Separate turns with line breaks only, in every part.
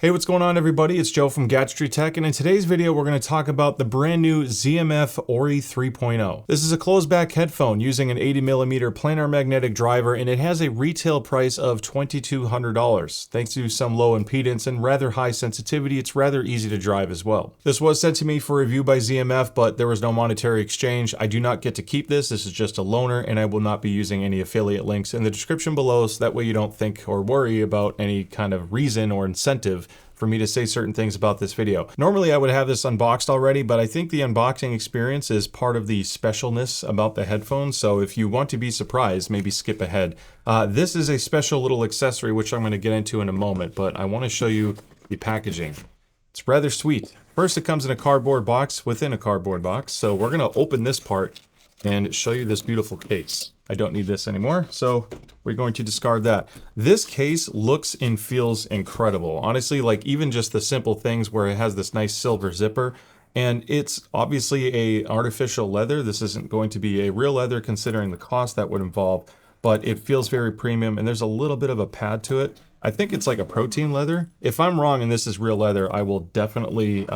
Hey, what's going on everybody? It's Joe from Gadgetry Tech, and in today's video we're going to talk about the brand new ZMF Ori 3.0. This is a closed-back headphone using an 80mm planar-magnetic driver, and it has a retail price of $2,200. Thanks to some low impedance and rather high sensitivity, it's rather easy to drive as well. This was sent to me for review by ZMF, but there was no monetary exchange. I do not get to keep this. This is just a loaner, and I will not be using any affiliate links in the description below, so that way you don't think or worry about any kind of reason or incentive for me to say certain things about this video. Normally I would have this unboxed already, but I think the unboxing experience is part of the specialness about the headphones, so if you want to be surprised, maybe skip ahead. This is a special little accessory which I'm going to get into in a moment, but I want to show you the packaging. It's rather sweet. First, it comes in a cardboard box within a cardboard box, so we're going to open this part and show you this beautiful case. I don't need this anymore, so we're going to discard that. This case looks and feels incredible. Honestly, like even just the simple things where it has this nice silver zipper, and it's obviously a artificial leather. This isn't going to be a real leather considering the cost that would involve, but it feels very premium, and there's a little bit of a pad to it. I think it's like a protein leather. If I'm wrong and this is real leather, I will definitely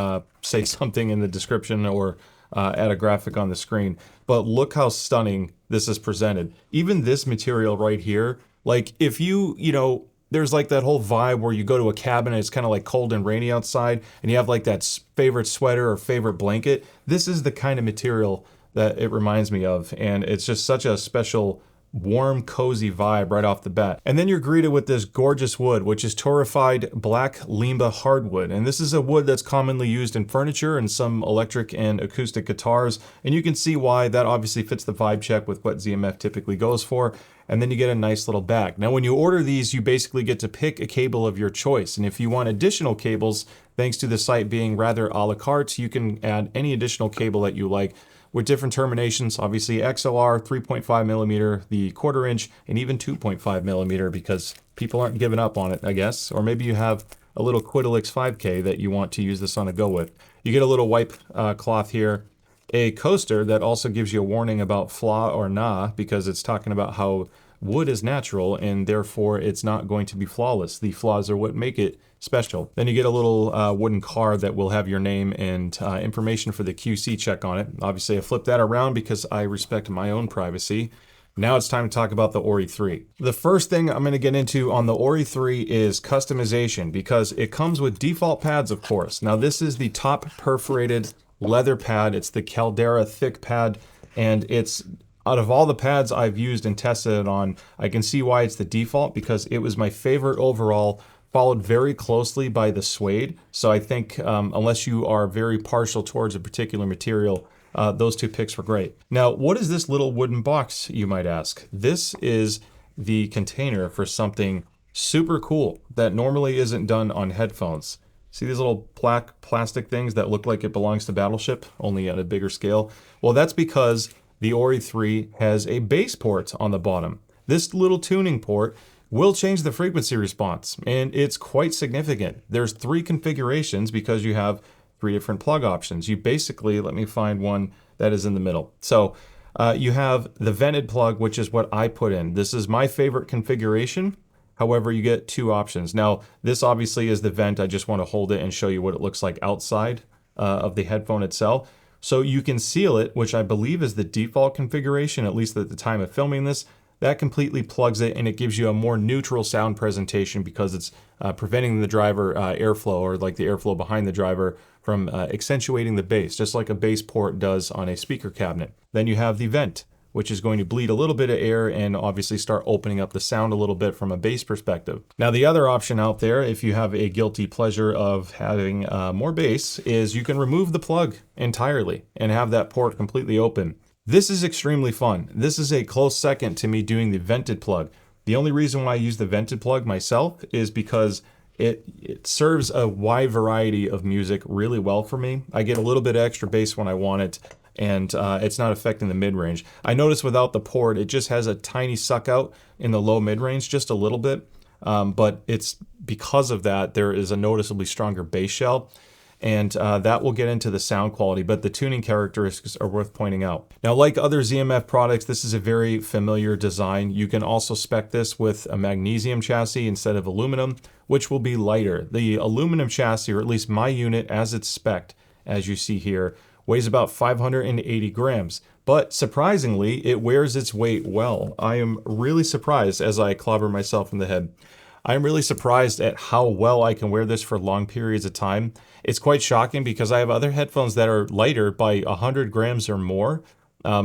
say something in the description or add a graphic on the screen. But look how stunning this is presented. Even this material right here, like if you know, there's like that whole vibe where you go to a cabin and it's kind of like cold and rainy outside and you have like that favorite sweater or favorite blanket. This is the kind of material that it reminds me of, and it's just such a special warm, cozy vibe right off the bat. And then you're greeted with this gorgeous wood, which is torrefied black limba hardwood. And this is a wood that's commonly used in furniture and some electric and acoustic guitars. And you can see why that obviously fits the vibe check with what ZMF typically goes for. And then you get a nice little bag. Now, when you order these, you basically get to pick a cable of your choice. And if you want additional cables, thanks to the site being rather a la carte, you can add any additional cable that you like, with different terminations, obviously XLR, 3.5mm, the 1/4 inch, and even 2.5mm, because people aren't giving up on it, I guess. Or maybe you have a little Quiddlix 5K that you want to use this on a go with. You get a little wipe cloth here, a coaster that also gives you a warning about flaw or nah, because it's talking about how wood is natural and therefore it's not going to be flawless. The flaws are what make it special. Then you get a little wooden card that will have your name and information for the QC check on it. Obviously I flipped that around because I respect my own privacy. Now it's time to talk about the Ori 3. The first thing I'm going to get into on the Ori 3 is customization, because it comes with default pads, of course. Now this is the top perforated leather pad. It's the Caldera thick pad, and it's, out of all the pads I've used and tested it on, I can see why it's the default, because it was my favorite overall, followed very closely by the suede. So I think unless you are very partial towards a particular material, those two picks were great. Now, what is this little wooden box, you might ask? This is the container for something super cool that normally isn't done on headphones. See these little black plastic things that look like it belongs to Battleship, only at a bigger scale? Well, that's because the Ori 3 has a bass port on the bottom. This little tuning port will change the frequency response, and it's quite significant. There's 3 configurations because you have 3 different plug options. You basically, let me find one that is in the middle. So you have the vented plug, which is what I put in. This is my favorite configuration. However, you get 2 options. Now, this obviously is the vent. I just want to hold it and show you what it looks like outside of the headphone itself. So you can seal it, which I believe is the default configuration, at least at the time of filming this. That completely plugs it, and it gives you a more neutral sound presentation because it's preventing the driver airflow, or like the airflow behind the driver, from accentuating the bass, just like a bass port does on a speaker cabinet. Then you have the vent, which is going to bleed a little bit of air and obviously start opening up the sound a little bit from a bass perspective. Now, the other option out there, if you have a guilty pleasure of having more bass, is you can remove the plug entirely and have that port completely open. This is extremely fun. This is a close second to me doing the vented plug. The only reason why I use the vented plug myself is because it serves a wide variety of music really well for me. I get a little bit of extra bass when I want it, and it's not affecting the mid-range. I notice without the port, it just has a tiny suck out in the low mid-range, just a little bit, but it's because of that, there is a noticeably stronger bass shell. and that will get into the sound quality, but the tuning characteristics are worth pointing out. Now, like other ZMF products, this is a very familiar design. You can also spec this with a magnesium chassis instead of aluminum, which will be lighter. The aluminum chassis, or at least my unit as it's spec'd, as you see here, weighs about 580 grams. But surprisingly, it wears its weight well. I am really surprised as I clobber myself in the head. I'm really surprised at how well I can wear this for long periods of time. It's quite shocking because I have other headphones that are lighter by 100 grams or more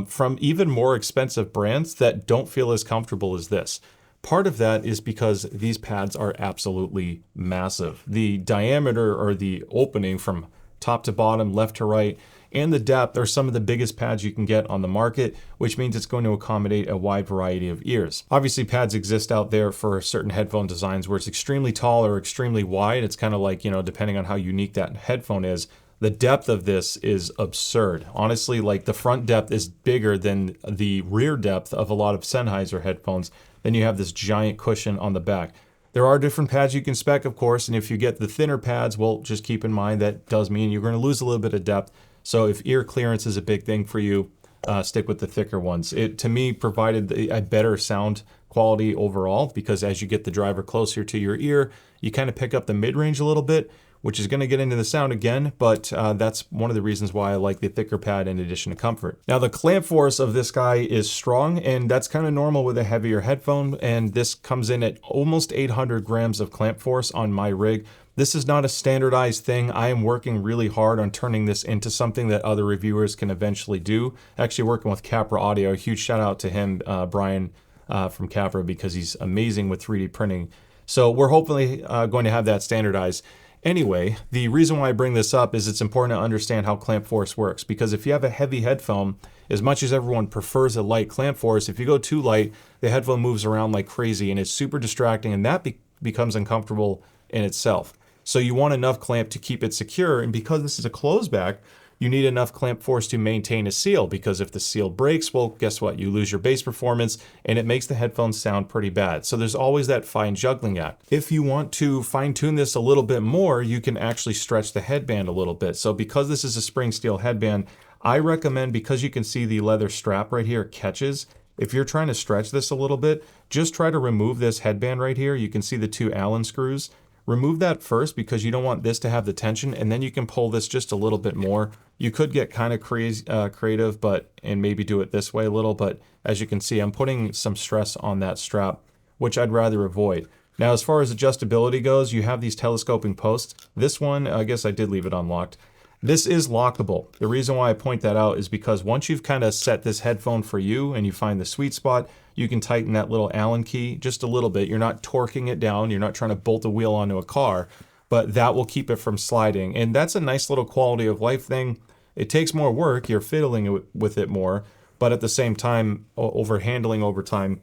from even more expensive brands that don't feel as comfortable as this. Part of that is because these pads are absolutely massive. The diameter, or the opening from top to bottom, left to right, and the depth are some of the biggest pads you can get on the market, which means it's going to accommodate a wide variety of ears. Obviously, pads exist out there for certain headphone designs where it's extremely tall or extremely wide. It's kind of like, depending on how unique that headphone is. The depth of this is absurd. Honestly, like the front depth is bigger than the rear depth of a lot of Sennheiser headphones. Then you have this giant cushion on the back. There are different pads you can spec, of course, and if you get the thinner pads, well, just keep in mind that does mean you're going to lose a little bit of depth. So if ear clearance is a big thing for you, stick with the thicker ones. It, to me, provided a better sound quality overall, because as you get the driver closer to your ear, you kind of pick up the mid-range a little bit, which is going to get into the sound again, but that's one of the reasons why I like the thicker pad in addition to comfort. Now, the clamp force of this guy is strong, and that's kind of normal with a heavier headphone, and this comes in at almost 800 grams of clamp force on my rig. This is not a standardized thing. I am working really hard on turning this into something that other reviewers can eventually do. Actually working with Capra Audio, a huge shout out to him, Brian from Capra, because he's amazing with 3D printing. So we're hopefully going to have that standardized. Anyway, the reason why I bring this up is it's important to understand how clamp force works, because if you have a heavy headphone, as much as everyone prefers a light clamp force, if you go too light, the headphone moves around like crazy and it's super distracting, and that becomes uncomfortable in itself. So you want enough clamp to keep it secure, and because this is a closed back, you need enough clamp force to maintain a seal, because if the seal breaks, well, guess what? You lose your bass performance, and it makes the headphones sound pretty bad. So there's always that fine juggling act. If you want to fine tune this a little bit more, you can actually stretch the headband a little bit. So because this is a spring steel headband, I recommend, because you can see the leather strap right here catches, if you're trying to stretch this a little bit, just try to remove this headband right here. You can see the two Allen screws. Remove that first, because you don't want this to have the tension, and then you can pull this just a little bit more. You could get kind of creative, and maybe do it this way a little, but as you can see, I'm putting some stress on that strap, which I'd rather avoid. Now, as far as adjustability goes, you have these telescoping posts. This one, I guess I did leave it unlocked. This is lockable. The reason why I point that out is because once you've kind of set this headphone for you and you find the sweet spot, you can tighten that little Allen key just a little bit. You're not torquing it down. You're not trying to bolt a wheel onto a car, but that will keep it from sliding. And that's a nice little quality of life thing. It takes more work. You're fiddling with it more, but at the same time, over handling over time,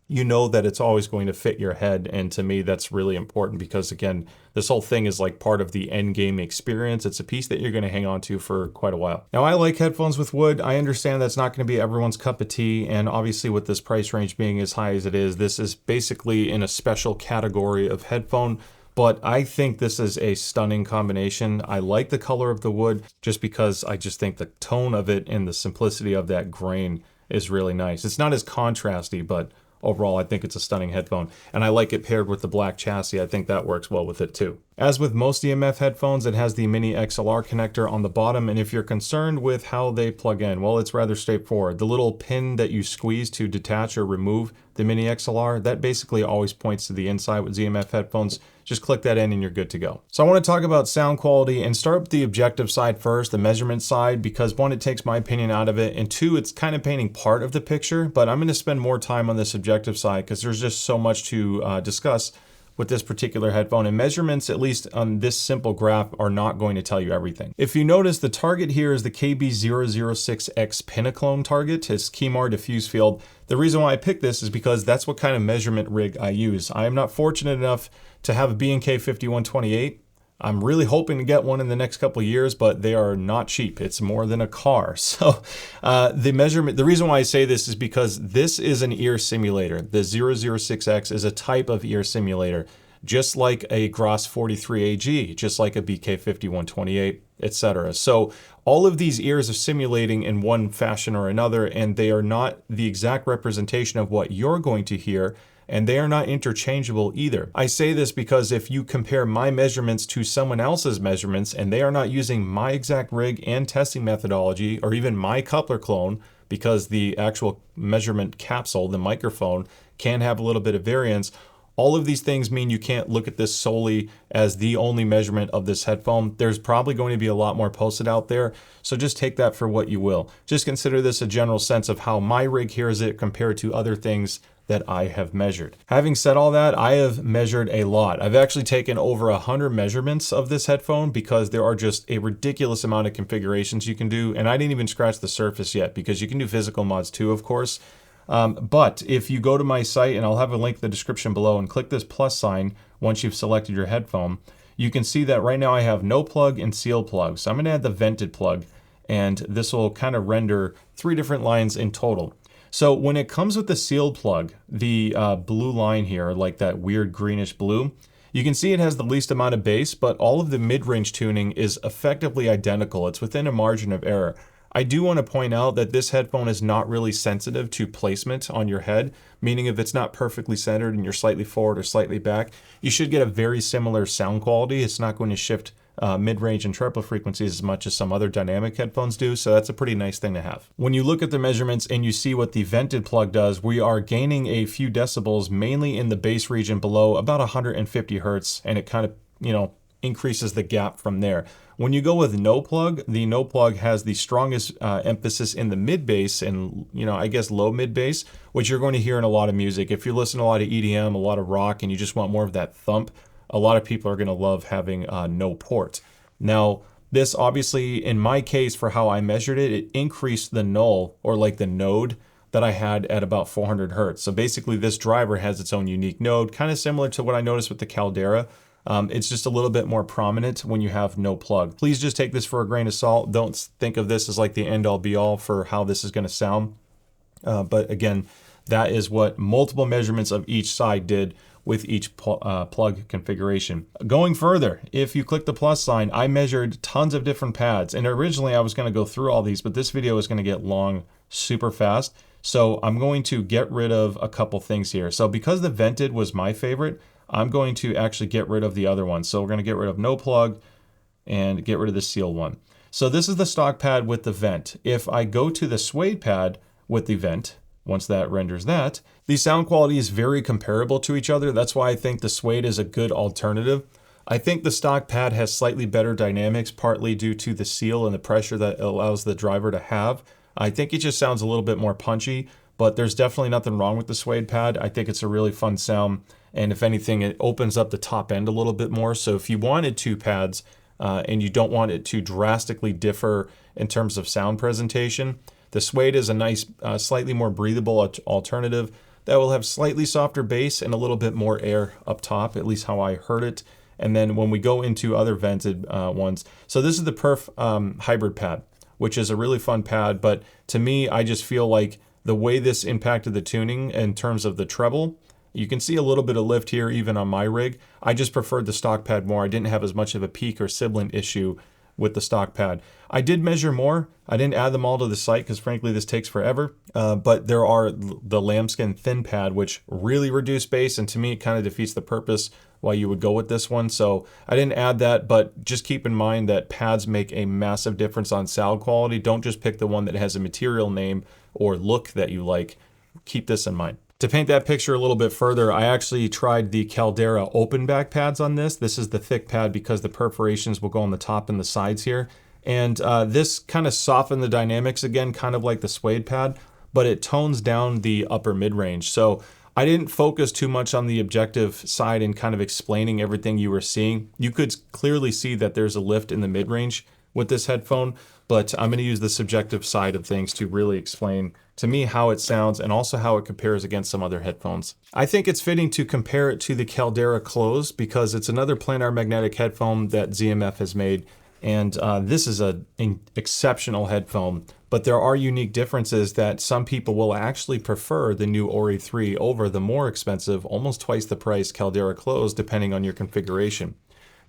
you know that it's always going to fit your head. And to me, that's really important, because again, this whole thing is like part of the end game experience. It's a piece that you're going to hang on to for quite a while. Now, I like headphones with wood. I understand that's not going to be everyone's cup of tea. And obviously with this price range being as high as it is, this is basically in a special category of headphone. But I think this is a stunning combination. I like the color of the wood just because I just think the tone of it and the simplicity of that grain is really nice. It's not as contrasty, but overall, I think it's a stunning headphone, and I like it paired with the black chassis. I think that works well with it too. As with most ZMF headphones, it has the mini XLR connector on the bottom, and if you're concerned with how they plug in, well, it's rather straightforward. The little pin that you squeeze to detach or remove the mini XLR, that basically always points to the inside with ZMF headphones. Just click that in and you're good to go. So I want to talk about sound quality and start with the objective side first, the measurement side, because one, it takes my opinion out of it, and two, it's kind of painting part of the picture, but I'm going to spend more time on this objective side because there's just so much to discuss with this particular headphone, and measurements, at least on this simple graph, are not going to tell you everything. If you notice, the target here is the KB006X Pinaclone target, its Kemar diffuse field. The reason why I picked this is because that's what kind of measurement rig I use. I am not fortunate enough to have a B&K 5128. I'm really hoping to get one in the next couple of years, but they are not cheap. It's more than a car. So the reason why I say this is because this is an ear simulator. The 006X is a type of ear simulator. just like a Gross 43AG, just like a BK5128, etc. So all of these ears are simulating in one fashion or another, and they are not the exact representation of what you're going to hear, and they are not interchangeable either. I say this because if you compare my measurements to someone else's measurements and they are not using my exact rig and testing methodology, or even my coupler clone, because the actual measurement capsule, the microphone, can have a little bit of variance, all of these things mean you can't look at this solely as the only measurement of this headphone. There's probably going to be a lot more posted out there, so just take that for what you will. Just consider this a general sense of how my rig hears it compared to other things that I have measured. Having said all that, I have measured a lot. I've actually taken over 100 measurements of this headphone because there are just a ridiculous amount of configurations you can do, and I didn't even scratch the surface yet because you can do physical mods too, of course. But if you go to my site, and I'll have a link in the description below, and click this plus sign once you've selected your headphone, you can see that right now I have no plug and seal plug. So I'm going to add the vented plug, and this will kind of render 3 different lines in total. So when it comes with the sealed plug, the blue line here, like that weird greenish blue, you can see it has the least amount of bass, but all of the mid-range tuning is effectively identical. It's within a margin of error. I do want to point out that this headphone is not really sensitive to placement on your head, meaning if it's not perfectly centered and you're slightly forward or slightly back, you should get a very similar sound quality. It's not going to shift mid-range and treble frequencies as much as some other dynamic headphones do, so that's a pretty nice thing to have. When you look at the measurements and you see what the vented plug does, we are gaining a few decibels, mainly in the bass region below about 150 hertz, and it kind of, increases the gap from there. When you go with no plug, the no plug has the strongest emphasis in the mid bass and, I guess low mid bass, which you're going to hear in a lot of music. If you listen to a lot of EDM, a lot of rock, and you just want more of that thump, a lot of people are going to love having no port. Now, this obviously, in my case, for how I measured it, it increased the null, or like the node, that I had at about 400 hertz. So basically this driver has its own unique node, kind of similar to what I noticed with the Caldera. It's just a little bit more prominent when you have no plug. Please just take this for a grain of salt. Don't think of this as like the end all be all for how this is going to sound. But again, that is what multiple measurements of each side did with each plug configuration. Going further, if you click the plus sign, I measured tons of different pads. And originally I was going to go through all these, but this video is going to get long super fast. So I'm going to get rid of a couple things here. So because the vented was my favorite, I'm going to actually get rid of the other one. So we're going to get rid of no plug and get rid of the seal one. So this is the stock pad with the vent. If I go to the suede pad with the vent, once that renders that, the sound quality is very comparable to each other. That's why I think the suede is a good alternative. I think the stock pad has slightly better dynamics, partly due to the seal and the pressure that it allows the driver to have. I think it just sounds a little bit more punchy, but there's definitely nothing wrong with the suede pad. I think it's a really fun sound. And if anything, it opens up the top end a little bit more. So if you wanted 2 pads and you don't want it to drastically differ in terms of sound presentation, the suede is a nice, slightly more breathable alternative that will have slightly softer bass and a little bit more air up top, at least how I heard it. And then when we go into other vented ones, so this is the Perf hybrid pad, which is a really fun pad. But to me, I just feel like the way this impacted the tuning in terms of the treble, you can see a little bit of lift here even on my rig. I just preferred the stock pad more. I didn't have as much of a peak or sibilant issue with the stock pad. I did measure more. I didn't add them all to the site because frankly this takes forever. But there are the lambskin thin pad, which really reduce bass, and to me it kind of defeats the purpose why you would go with this one. So I didn't add that, but just keep in mind that pads make a massive difference on sound quality. Don't just pick the one that has a material name or look that you like. Keep this in mind. To paint that picture a little bit further, I actually tried the Caldera open back pads on this. This is the thick pad because the perforations will go on the top and the sides here. And this kind of softened the dynamics again, kind of like the suede pad, but it tones down the upper mid-range. So I didn't focus too much on the objective side and kind of explaining everything you were seeing. You could clearly see that there's a lift in the mid-range with this headphone, but I'm going to use the subjective side of things to really explain to me how it sounds and also how it compares against some other headphones. I think it's fitting to compare it to the Caldera Close because it's another planar magnetic headphone that ZMF has made. And this is an exceptional headphone, but there are unique differences that some people will actually prefer the new Ori 3 over the more expensive, almost twice the price Caldera Close, depending on your configuration.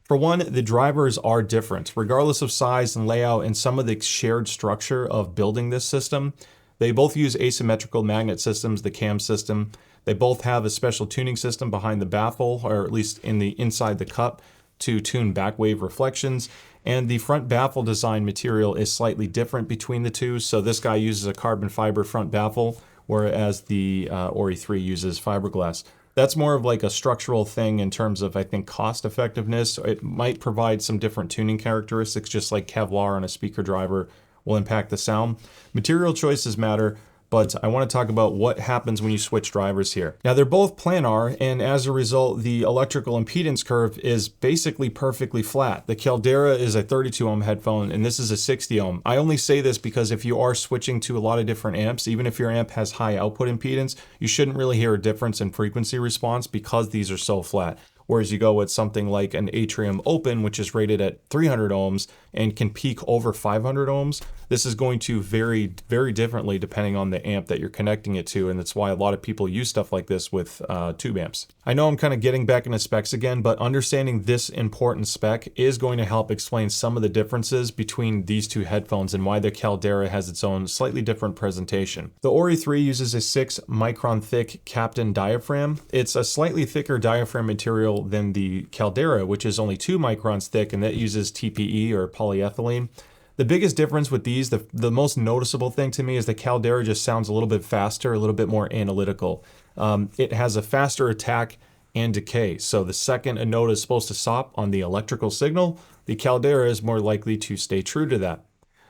For one, the drivers are different. Regardless of size and layout and some of the shared structure of building this system, they both use asymmetrical magnet systems, the CAM system. They both have a special tuning system behind the baffle, or at least inside the cup, to tune backwave reflections. And the front baffle design material is slightly different between the two. So this guy uses a carbon fiber front baffle, whereas the Ori 3 uses fiberglass. That's more of like a structural thing in terms of, I think, cost effectiveness. It might provide some different tuning characteristics, just like Kevlar on a speaker driver will impact the sound. Material choices matter, but I want to talk about what happens when you switch drivers here. Now, they're both planar, and as a result, the electrical impedance curve is basically perfectly flat. The Caldera is a 32 ohm headphone, and this is a 60 ohm. I only say this because if you are switching to a lot of different amps, even if your amp has high output impedance, you shouldn't really hear a difference in frequency response because these are so flat. Whereas you go with something like an Atrium Open, which is rated at 300 ohms and can peak over 500 ohms, this is going to vary very differently depending on the amp that you're connecting it to, and that's why a lot of people use stuff like this with tube amps. I know I'm kind of getting back into specs again, but understanding this important spec is going to help explain some of the differences between these two headphones and why the Caldera has its own slightly different presentation. The Ori 3 uses a 6 micron thick Captain diaphragm. It's a slightly thicker diaphragm material than the Caldera, which is only 2 microns thick, and that uses TPE or polyethylene. The biggest difference with these, the most noticeable thing to me, is the Caldera just sounds a little bit faster, a little bit more analytical. It has a faster attack and decay. So the second a note is supposed to stop on the electrical signal, the Caldera is more likely to stay true to that.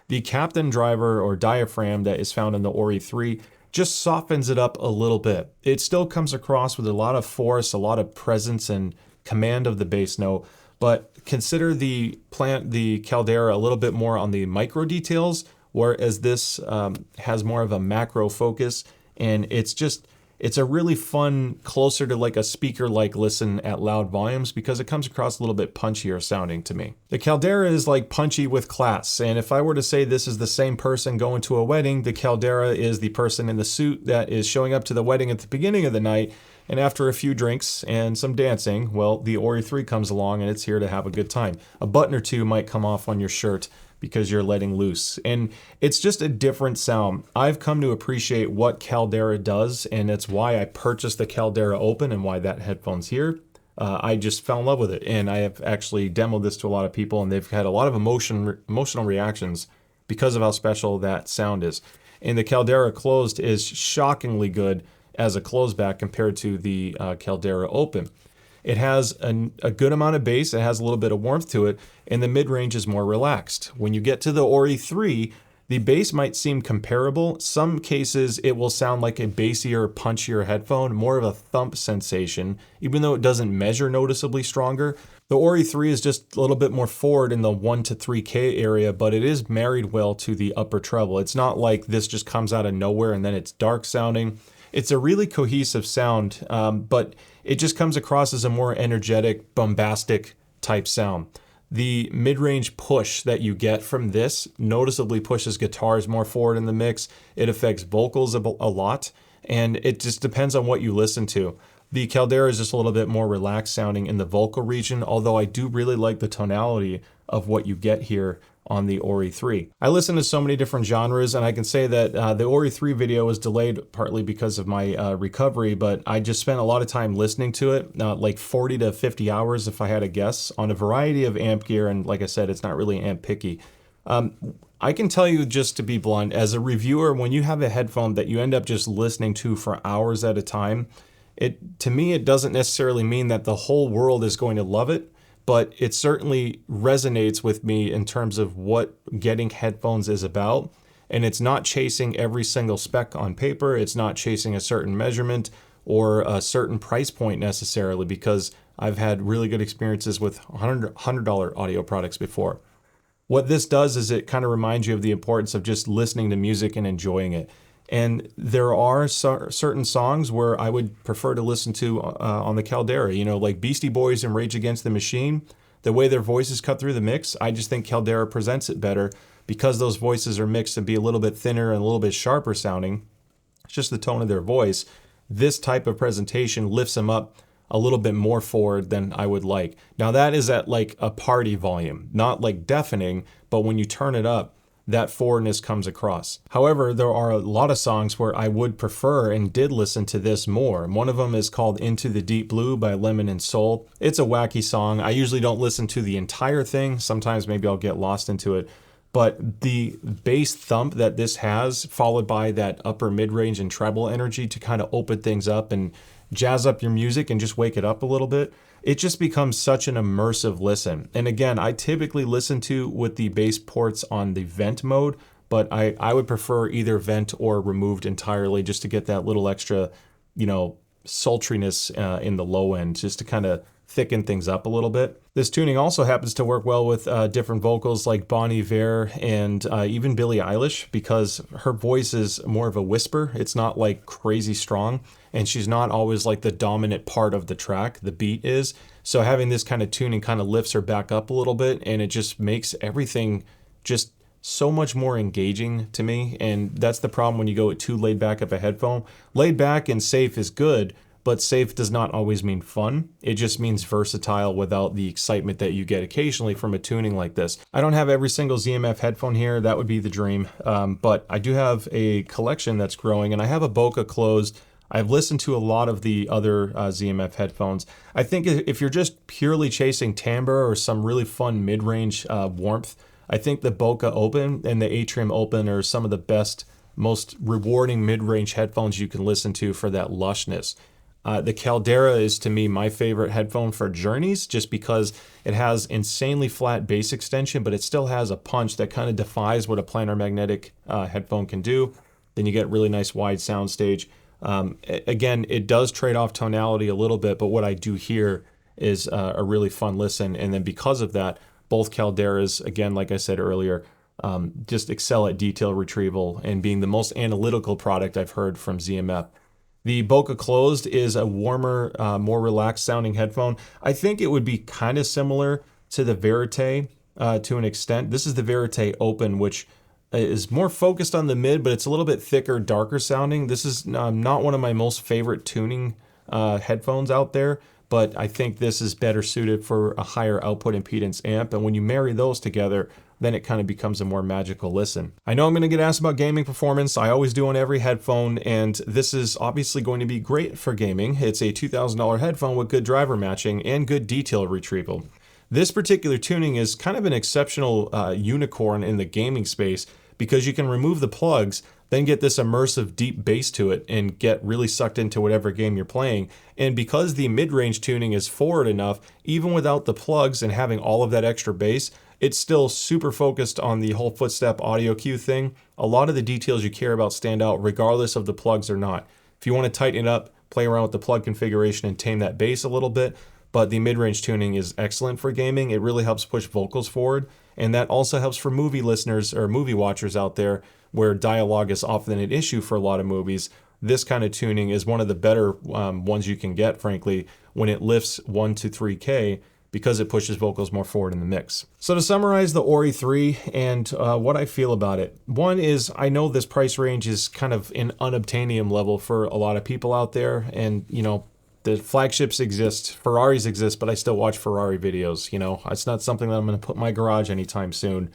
The Captain driver or diaphragm that is found in the Ori 3 just softens it up a little bit. It still comes across with a lot of force, a lot of presence and command of the bass note, but consider the Caldera a little bit more on the micro details, whereas this has more of a macro focus, and it's a really fun, closer to like a speaker-like listen at loud volumes because it comes across a little bit punchier sounding to me. The Caldera is like punchy with class, and if I were to say this is the same person going to a wedding, the Caldera is the person in the suit that is showing up to the wedding at the beginning of the night, and after a few drinks and some dancing, well, the Ori 3 comes along and it's here to have a good time. A button or two might come off on your shirt because you're letting loose. And it's just a different sound. I've come to appreciate what Caldera does, and it's why I purchased the Caldera Open and why that headphone's here. I just fell in love with it, and I have actually demoed this to a lot of people, and they've had a lot of emotional reactions because of how special that sound is. And the Caldera Closed is shockingly good as a closeback compared to the Caldera Open. It has a good amount of bass, it has a little bit of warmth to it, and the mid-range is more relaxed. When you get to the Ori 3, the bass might seem comparable. Some cases it will sound like a bassier, punchier headphone, more of a thump sensation, even though it doesn't measure noticeably stronger. The Ori 3 is just a little bit more forward in the 1 to 3K area, but it is married well to the upper treble. It's not like this just comes out of nowhere and then it's dark sounding. It's a really cohesive sound, but it just comes across as a more energetic, bombastic type sound. The mid-range push that you get from this noticeably pushes guitars more forward in the mix. It affects vocals a lot, and it just depends on what you listen to. The Caldera is just a little bit more relaxed sounding in the vocal region, although I do really like the tonality of what you get here on the Ori 3. I listen to so many different genres, and I can say that the Ori 3 video was delayed partly because of my recovery, but I just spent a lot of time listening to it, like 40 to 50 hours if I had to guess, on a variety of amp gear, and like I said, it's not really amp picky. I can tell you, just to be blunt, as a reviewer, when you have a headphone that you end up just listening to for hours at a time, to me it doesn't necessarily mean that the whole world is going to love it, but it certainly resonates with me in terms of what getting headphones is about. And it's not chasing every single spec on paper. It's not chasing a certain measurement or a certain price point necessarily, because I've had really good experiences with $100 audio products before. What this does is it kind of reminds you of the importance of just listening to music and enjoying it. And there are certain songs where I would prefer to listen to on the Caldera, you know, like Beastie Boys and Rage Against the Machine. the way their voices cut through the mix, I just think Caldera presents it better because those voices are mixed to be a little bit thinner and a little bit sharper sounding. It's just the tone of their voice. This type of presentation lifts them up a little bit more forward than I would like. Now that is at like a party volume, not like deafening, but when you turn it up, that forwardness comes across. However, there are a lot of songs where I would prefer and did listen to this more. One of them is called Into the Deep Blue by Lemon and Soul. It's a wacky song. I usually don't listen to the entire thing. Sometimes maybe I'll get lost into it. But the bass thump that this has, followed by that upper mid-range and treble energy to kind of open things up and jazz up your music and just wake it up a little bit, it just becomes such an immersive listen. And again, I typically listen to with the bass ports on the vent mode, but I would prefer either vent or removed entirely just to get that little extra, sultriness in the low end, just to kind of thicken things up a little bit. This tuning also happens to work well with different vocals like Bon Iver and even Billie Eilish, because her voice is more of a whisper. It's not like crazy strong, and she's not always like the dominant part of the track, the beat is. So having this kind of tuning kind of lifts her back up a little bit, and it just makes everything just so much more engaging to me. And that's the problem when you go with too laid back of a headphone. Laid back and safe is good, but safe does not always mean fun. It just means versatile without the excitement that you get occasionally from a tuning like this. I don't have every single ZMF headphone here. That would be the dream. But I do have a collection that's growing, and I have a Bokeh closed. I've listened to a lot of the other ZMF headphones. I think if you're just purely chasing timbre or some really fun mid-range warmth, I think the Bokeh Open and the Atrium Open are some of the best, most rewarding mid-range headphones you can listen to for that lushness. The Caldera is, to me, my favorite headphone for journeys, just because it has insanely flat bass extension, but it still has a punch that kind of defies what a planar-magnetic headphone can do. Then you get really nice wide soundstage. Again, it does trade off tonality a little bit, but what I do hear is a really fun listen. And then because of that, both Calderas, again, like I said earlier, just excel at detail retrieval and being the most analytical product I've heard from ZMF. The Bokeh Closed is a warmer, more relaxed sounding headphone. I think it would be kind of similar to the Verite to an extent. This is the Verite Open, which is more focused on the mid, but it's a little bit thicker, darker sounding. This is not one of my most favorite tuning headphones out there, but I think this is better suited for a higher output impedance amp. And when you marry those together, then it kind of becomes a more magical listen. I know I'm going to get asked about gaming performance. I always do on every headphone, and this is obviously going to be great for gaming. It's a $2,000 headphone with good driver matching and good detail retrieval. This particular tuning is kind of an exceptional unicorn in the gaming space because you can remove the plugs, then get this immersive deep bass to it and get really sucked into whatever game you're playing. And because the mid-range tuning is forward enough, even without the plugs and having all of that extra bass, it's still super focused on the whole footstep audio cue thing. A lot of the details you care about stand out regardless of the plugs or not. If you want to tighten it up, play around with the plug configuration and tame that bass a little bit, but the mid-range tuning is excellent for gaming. It really helps push vocals forward, and that also helps for movie listeners or movie watchers out there where dialogue is often an issue for a lot of movies. This kind of tuning is one of the better ones you can get, frankly, when it lifts 1 to 3K, because it pushes vocals more forward in the mix. So to summarize the Ori 3 and what I feel about it. One is, I know this price range is kind of an unobtainium level for a lot of people out there, and the flagships exist, Ferraris exist, but I still watch Ferrari videos. It's not something that I'm going to put in my garage anytime soon.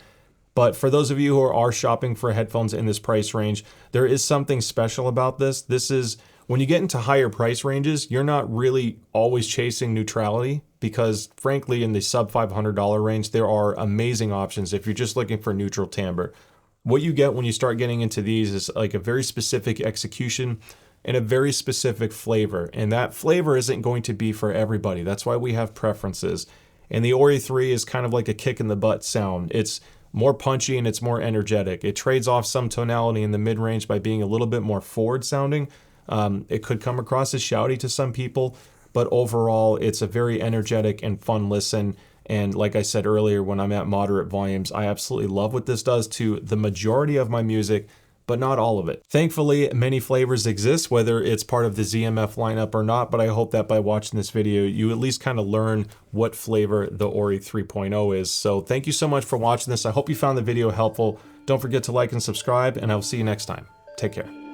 But for those of you who are shopping for headphones in this price range, there is something special about this. This is, when you get into higher price ranges, you're not really always chasing neutrality, because frankly, in the sub $500 range, there are amazing options if you're just looking for neutral timbre. What you get when you start getting into these is like a very specific execution and a very specific flavor. And that flavor isn't going to be for everybody. That's why we have preferences. And the Ori 3 is kind of like a kick in the butt sound. It's more punchy and it's more energetic. It trades off some tonality in the mid-range by being a little bit more forward sounding. It could come across as shouty to some people, but overall it's a very energetic and fun listen. And like I said earlier, when I'm at moderate volumes, I absolutely love what this does to the majority of my music, but not all of it. Thankfully, many flavors exist, whether it's part of the ZMF lineup or not, but I hope that by watching this video, you at least kind of learn what flavor the Ori 3.0 is. So thank you so much for watching this. I hope you found the video helpful. Don't forget to like and subscribe, and I will see you next time. Take care.